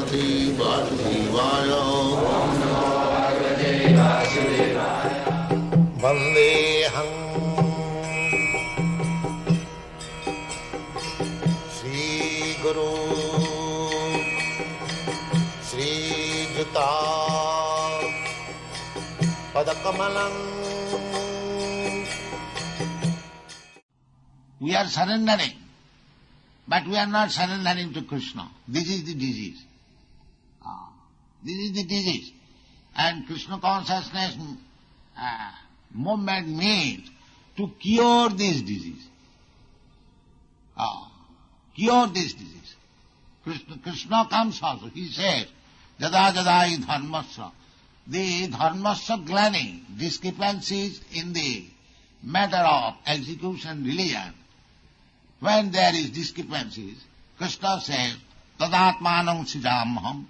Bhagavate Vasudevaya. Vandeham Shri Guru Shri Juta Padakamalam. We are surrendering, but we are not surrendering to Krishna. This is the disease. This is the disease. And Krishna consciousness movement means to cure this disease. Cure this disease. Krishna comes also. He says, Jada jadai dharmasya. The dharmasya glani, discrepancies in the matter of execution religion, when there is discrepancies, Krishna says, Tadatmanam sijamaham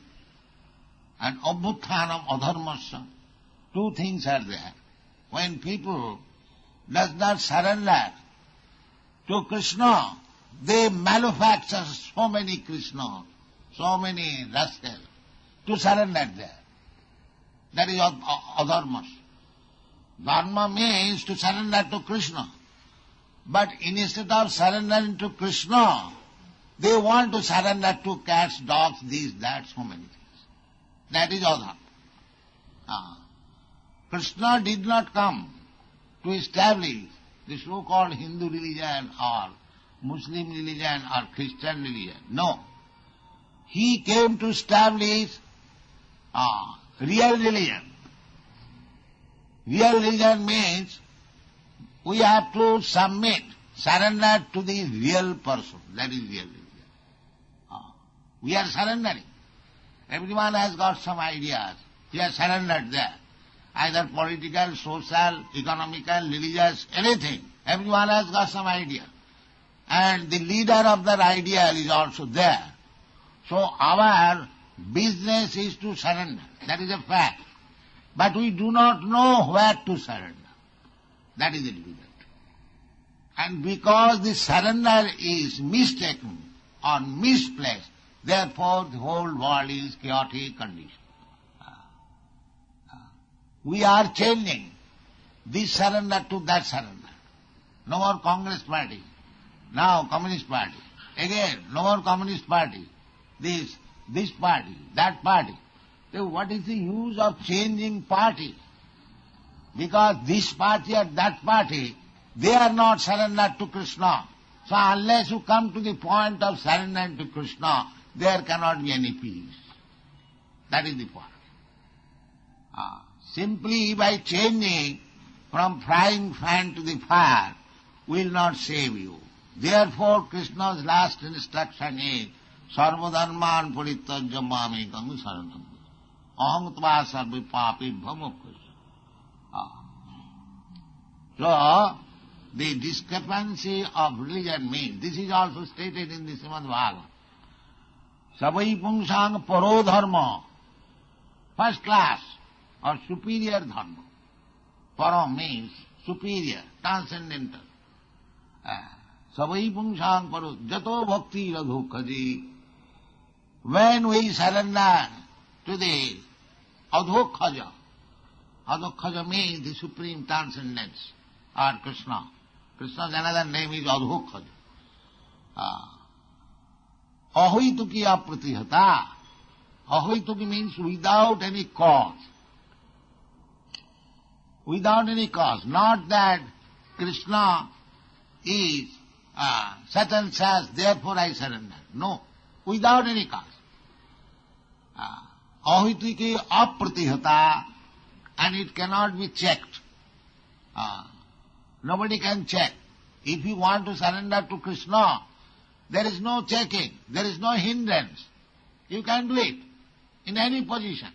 and abhuthanam adharmasya. Two things are there. When people does not surrender to Krishna, they manufacture so many Krishnas, so many rascals to surrender there. That is adharmasya. Dharma means to surrender to Krishna. But instead of surrendering to Krishna, they want to surrender to cats, dogs, this, that, so many things. That is adharma. Krishna did not come to establish the so-called Hindu religion or Muslim religion or Christian religion. No. He came to establish real religion. Real religion means we have to submit, surrender to the real person. That is real religion. We are surrendering. Everyone has got some ideas. He has surrendered there. Either political, social, economical, religious, anything. Everyone has got some idea. And the leader of that idea is also there. So our business is to surrender. That is a fact. But we do not know where to surrender. That is the difficulty. And because the surrender is mistaken or misplaced, therefore the whole world is chaotic condition. We are changing this surrender to that surrender. No more Congress party. Now Communist party. Again, no more Communist party. This party, that party. So what is the use of changing party? Because this party or that party, they are not surrendered to Krishna. So unless you come to the point of surrendering to Krishna, there cannot be any peace. That is the point. Simply by changing from frying pan to the fire will not save you. Therefore Krishna's last instruction is, Sarvadharman parityajya mamekam saranam. Aham tva sarva papibhya moksha. So, the discrepancy of religion means, this is also stated in the Srimad Bhagavatam. Savai pungsang paro dharma, first class or superior dharma. Paro means superior, transcendental. Savai pungsang paro, jato bhakti radhokhaji. When we surrender to the adhokhaja, adhokhaja means the supreme transcendence, or Krishna. Krishna's another name is adhokhaja. Ahoituki apratihata. Ahoituki means without any cause. Without any cause. Not that Krishna is such and such, therefore I surrender. No. Without any cause. Ahoituki apratihata, and it cannot be checked. Nobody can check. If you want to surrender to Krishna, there is no checking, there is no hindrance. You can do it in any position.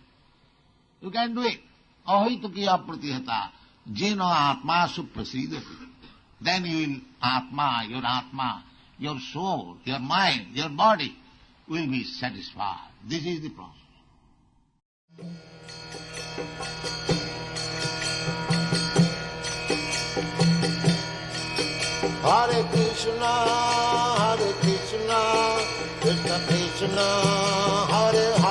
You can do it. Ahoituki apratihata, jeno atma suprasidati. Then you will, Atma, your soul, your mind, your body will be satisfied. This is the process. Hare Krishna, Krishna Krishna, Hare